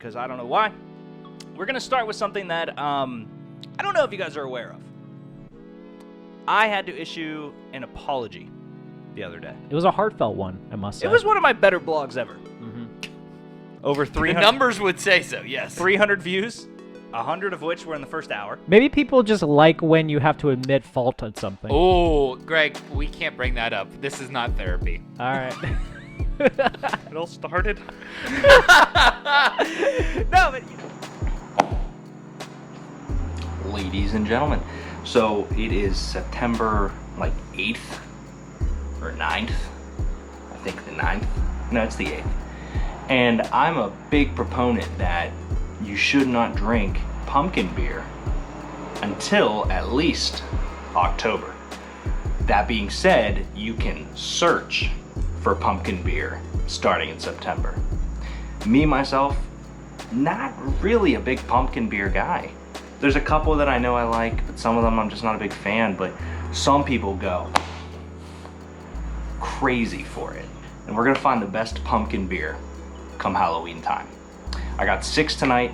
because I don't know why. We're going to start with something that I don't know if you guys are aware of. I had to issue an apology the other day. It was a heartfelt one, I must say. It was one of my better blogs ever. Over 300. The numbers would say so, yes. 300 views, 100 of which were in the first hour. Maybe people just like when you have to admit fault on something. Oh, Greg, we can't bring that up. This is not therapy. All right. It all started. No, but ladies and gentlemen, so it is September 8th or 9th. I think the 9th. No, it's the 8th. And I'm a big proponent that you should not drink pumpkin beer until at least October. That being said, you can search for pumpkin beer starting in September. Me, myself, not really a big pumpkin beer guy. There's a couple that I know I like, but some of them I'm just not a big fan, but some people go crazy for it. And we're gonna find the best pumpkin beer come Halloween time. I got 6 tonight.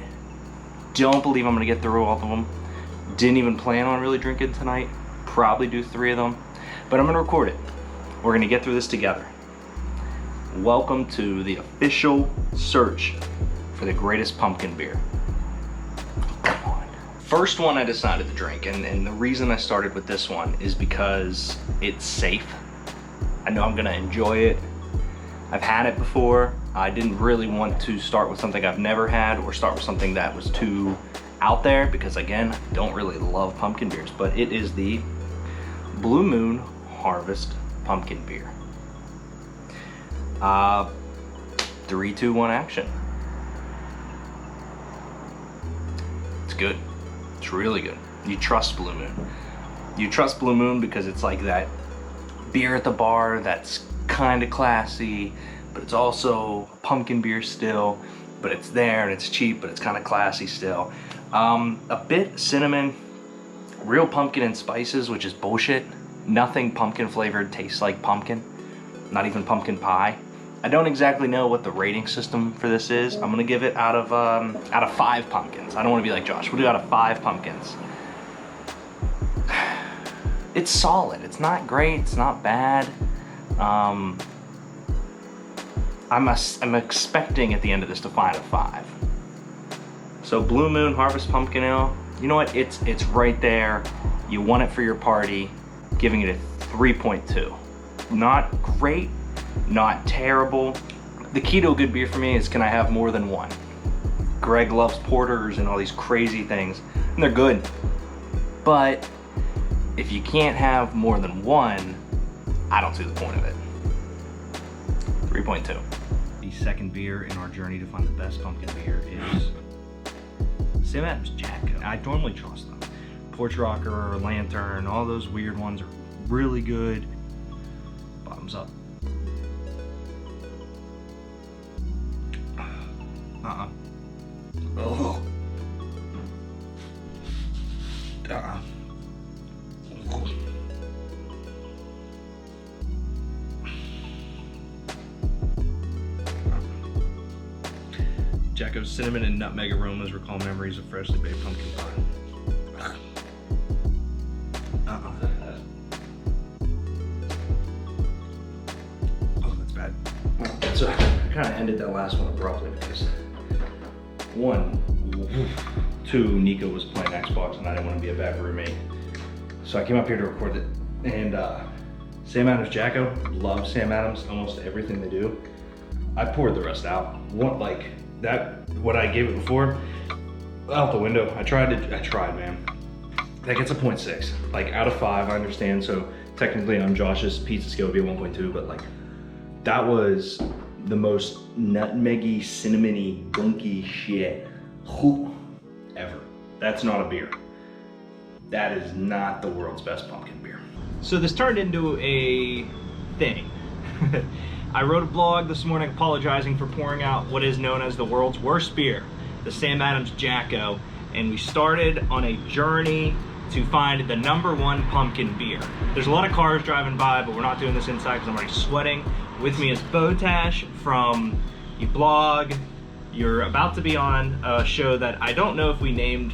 Don't believe I'm gonna get through all of them. Didn't even plan on really drinking tonight. Probably do 3 of them, but I'm gonna record it. We're gonna get through this together. Welcome to the official search for the greatest pumpkin beer. Come on. First one I decided to drink, and the reason I started with this one is because it's safe. I know I'm gonna enjoy it. I've had it before. I didn't really want to start with something I've never had or start with something that was too out there because, again, I don't really love pumpkin beers, but it is the Blue Moon Harvest Pumpkin Beer. 3, 2, 1 action. It's good. It's really good. You trust Blue Moon. You trust Blue Moon because it's like that beer at the bar that's kind of classy, but it's also pumpkin beer still, but it's there and it's cheap, but it's kind of classy still. A bit cinnamon, real pumpkin and spices, which is bullshit. Nothing pumpkin flavored tastes like pumpkin, not even pumpkin pie. I don't exactly know what the rating system for this is. I'm gonna give it out of 5 pumpkins. I don't want to be like Josh. We'll do out of 5 pumpkins. It's solid. It's not great. It's not bad. I'm expecting at the end of this to find a 5. So Blue Moon Harvest Pumpkin Ale, you know what? It's right there. You want it for your party. Giving it a 3.2. Not great, not terrible. The key to a good beer for me is, can I have more than one? Greg loves porters and all these crazy things, and they're good. But if you can't have more than one, I don't see the point of it. 3.2. The second beer in our journey to find the best pumpkin beer is Sam Adams Jack. I normally trust them. Porch Rocker, Lantern, all those weird ones are really good. Bottoms up. Oh. Jacko's cinnamon and nutmeg aromas recall memories of freshly baked pumpkin pie. Oh, that's bad. So I kind of ended that last one abruptly because 2, Nico was playing Xbox and I didn't want to be a bad roommate. So I came up here to record it. And Sam Adams Jacko, love Sam Adams, almost everything they do. I poured the rest out. What I gave it before, out the window. I tried, man. That gets a 0.6. Like, out of 5, I understand. So technically on Josh's pizza scale it would be a 1.2, but like, that was the most nutmeggy, cinnamony, gunky shit ever. That's not a beer. That is not the world's best pumpkin beer. So this turned into a thing. I wrote a blog this morning apologizing for pouring out what is known as the world's worst beer, the Sam Adams Jacko, and we started on a journey to find the #1 pumpkin beer. There's a lot of cars driving by, but we're not doing this inside because I'm already sweating. With me is Botash from, you blog, You're about to be on a show that I don't know if we named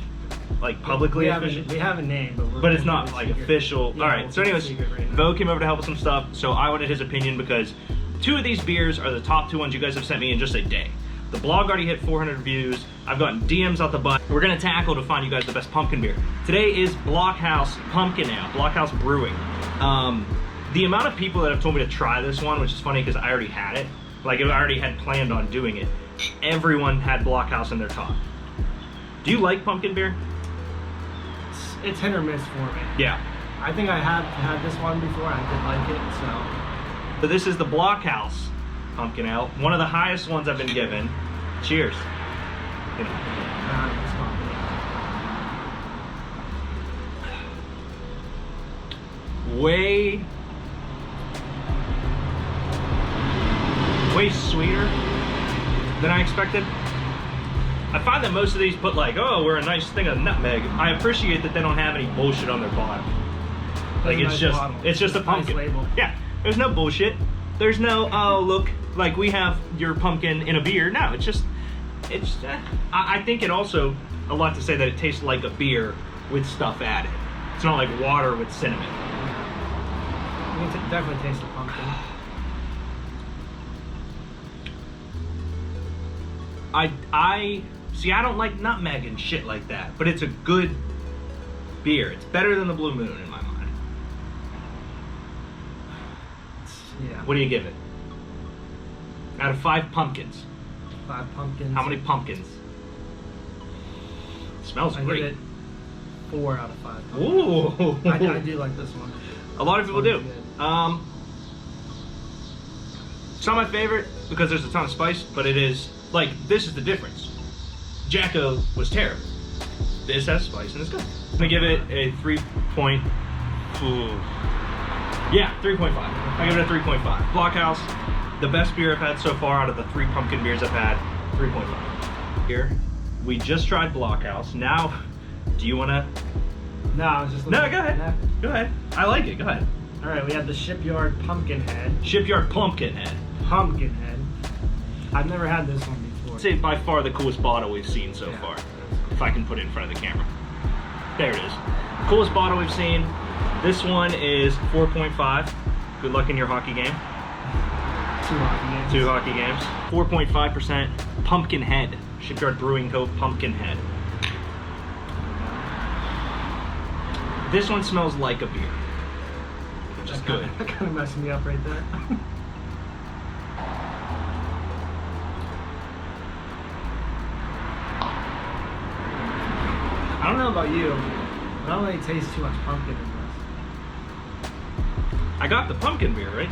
like publicly. We have a name, but it's not like official. Yeah, All right. So anyways, Bo came over to help with some stuff. So I wanted his opinion because 2 of these beers are the top 2 ones you guys have sent me in just a day. The blog already hit 400 views. I've gotten DMs out the butt. We're gonna tackle to find you guys the best pumpkin beer. Today is Blockhouse Pumpkin Ale, Blockhouse Brewing. The amount of people that have told me to try this one, which is funny because I already had it, like I already had planned on doing it. Everyone had Blockhouse in their top. Do you like pumpkin beer? It's hit or miss for me. Yeah. I think I have had this one before. I did like it, so. So this is the Blockhouse Pumpkin Ale, one of the highest ones I've been given. Cheers. You know. It's not me. Way sweeter than I expected. I find that most of these put like, oh, we're a nice thing of nutmeg. I appreciate that they don't have any bullshit on their bottom. Like It's a nice bottle. it's just a Nice pumpkin. label. Yeah, there's no bullshit. There's no, oh look, like we have your pumpkin in a beer. No, I think it also a lot to say that it tastes like a beer with stuff added. It's not like water with cinnamon. You can definitely taste the pumpkin. I see. I don't like nutmeg and shit like that, but it's a good beer. It's better than the Blue Moon in my mind. Yeah. What do you give it? Out of 5 pumpkins, 5 pumpkins. how many pumpkins? It smells I great. give it 4 out of 5 pumpkins. Ooh. I do like this one. A lot of people do. Good. It's not my favorite because there's a ton of spice, but it is like this is the difference. Jacko was terrible. This has spice and it's good. I'm gonna give it a 3.5. Yeah, 3.5. I give it a 3.5. Blockhouse, the best beer I've had so far out of the 3 pumpkin beers I've had. 3.5. Here, we just tried Blockhouse. Now, do you wanna? No, I was just No, looking- go ahead. Yeah. Go ahead. I like it. Go ahead. All right, we have the Shipyard Pumpkinhead. Shipyard Pumpkinhead. Pumpkinhead. I've never had this one before. I'd say by far the coolest bottle we've seen so Yeah. far. If I can put it in front of the camera. There it is. Coolest bottle we've seen. This one is 4.5. Good luck in your hockey game. 2 hockey games. 2 hockey games. 4.5% Pumpkinhead. Shipyard Brewing Co. Pumpkinhead. This one smells like a beer, which is good. That kind of messed me up right there. I don't know about you, but I don't really taste too much pumpkin in this. I got the pumpkin beer, right?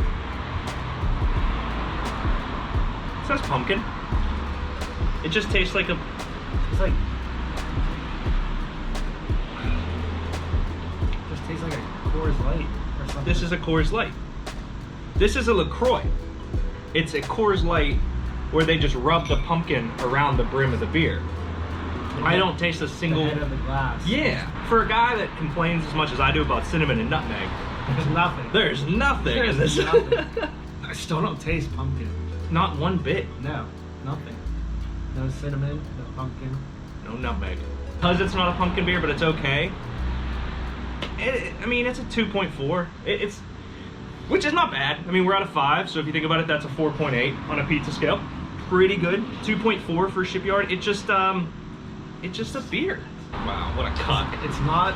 It says pumpkin. It just tastes like a. It's like. Just tastes like a Coors Light or something. This is a Coors Light. This is a LaCroix. It's a Coors Light where they just rub the pumpkin around the brim of the beer. I don't taste a the single. head of the glass. Yeah, for a guy that complains as much as I do about cinnamon and nutmeg, There's nothing. there's nothing in There's this. nothing. I still don't taste pumpkin. Not one bit. No, nothing. No cinnamon, no pumpkin. No nutmeg. Because it's not a pumpkin beer, but it's okay. I mean, it's a 2.4. It's, which is not bad. I mean, we're out of 5, so if you think about it, that's a 4.8 on a pizza scale. Pretty good. 2.4 for Shipyard. It's just a beer. Wow, what a cuck. It's not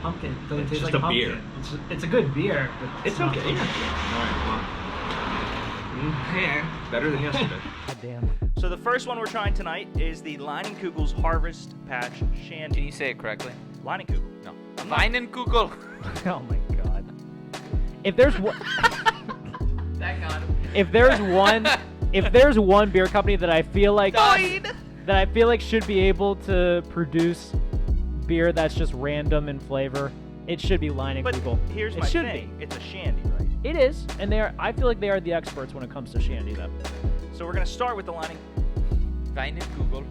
pumpkin. It doesn't It's taste just like a pumpkin. beer. It's a good beer, but It's not okay. pumpkin. Alright, well. Yeah, better than yesterday. God damn. So the first one we're trying tonight is the Leinenkugel's Harvest Patch Shandy. Can you say it correctly? Leinenkugel. No. Weinenkugel. Oh my god. If there's one, That got him. if there's one beer company that I feel like should be able to produce beer that's just random in flavor, it should be But Leinenkugel. here's It my should thing. It's a shandy, right? It is, and I feel like they are the experts when it comes to shandy, though. So we're gonna start with the Weinenkugel. Weinenkugel.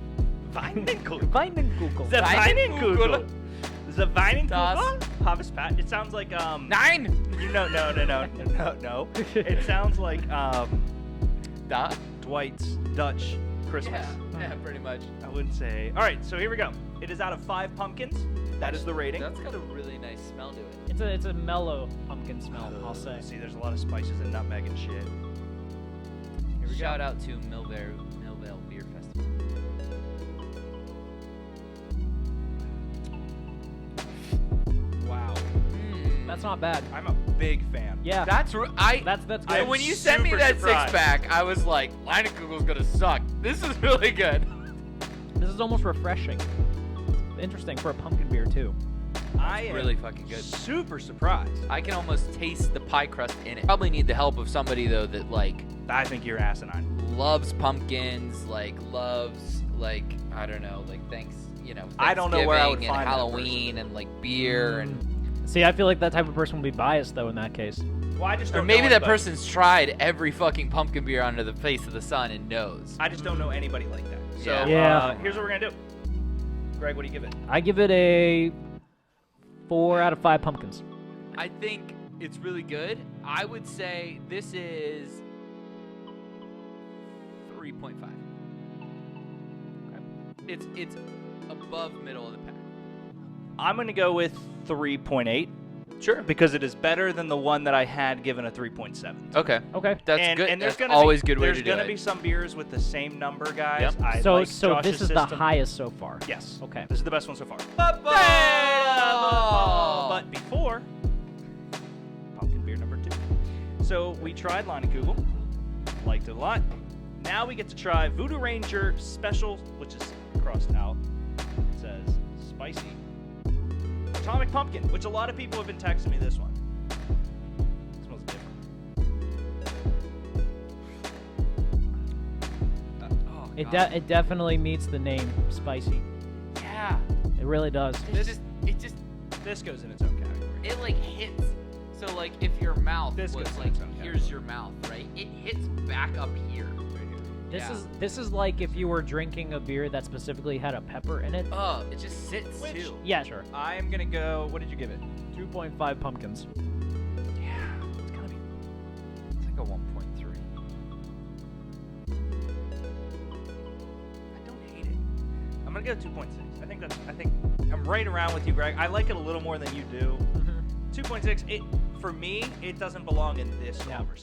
Weinenkugel. The Weinenkugel. The Weinenkugel Das. Harvest Patch. It sounds like Nine. You know, no. It sounds like Da. Dwight's Dutch Christmas. Yeah, pretty much. I wouldn't say. All right, so here we go. It is out of 5 pumpkins. That is the rating. That's got a really nice smell to it. It's a mellow pumpkin smell, I'll say. See, there's a lot of spices and nutmeg and shit. Here we Shout go. out to Millvale Beer Festival. Wow. That's not bad. I'm a big fan. Yeah. That's That's good. I'm when you sent me super that surprised. 6-pack, I was like, Leinenkugels gonna suck. This is really good. This is almost refreshing. Interesting for a pumpkin beer too. I am Really fucking good. super surprised. I can almost taste the pie crust in it. Probably need the help of somebody though that like I think you're asinine. loves pumpkins, like loves like I don't know, like I don't know where I would Thanksgiving find and that Halloween and like beer and See, I feel like that type of person would be biased though in that case. Well, I just or don't maybe know that anybody. person's tried every fucking pumpkin beer under the face of the sun and knows. I just don't know anybody like that. So Yeah. here's what we're gonna do. Greg, what do you give it? I give it a 4 out of 5 pumpkins. I think it's really good. I would say this is 3.5. Okay. It's above middle of the pack. I'm gonna go with 3.8. Sure. Because it is better than the one that I had given a 3.7. Okay. Okay. That's and, good. And there's That's gonna always be, good way there's to do gonna it. be some beers with the same number, guys. Yep. I So like so Josh's this is the system. highest so far. Yes. Okay. This is the best one so far. Oh! But before, pumpkin beer number 2. So we tried Leinenkugel, liked it a lot. Now we get to try Voodoo Ranger Special, which is crossed out. It says spicy Atomic Pumpkin, which a lot of people have been texting me this one. It smells different. It definitely meets the name spicy. Yeah. It really does. It just This goes in its own category. it like hits. So like if your mouth This was goes in like its own here's category. your mouth, right? It hits back up here. This is like if you were drinking a beer that specifically had a pepper in it. It just sits Which- too. Yeah, sure. I am gonna go. What did you give it? 2.5 pumpkins. Yeah, it's gonna be. It's like a 1.3. I don't hate it. I'm gonna go 2.6. I think I'm right around with you, Greg. I like it a little more than you do. 2.6. For me, it doesn't belong in this Yeah. conversation.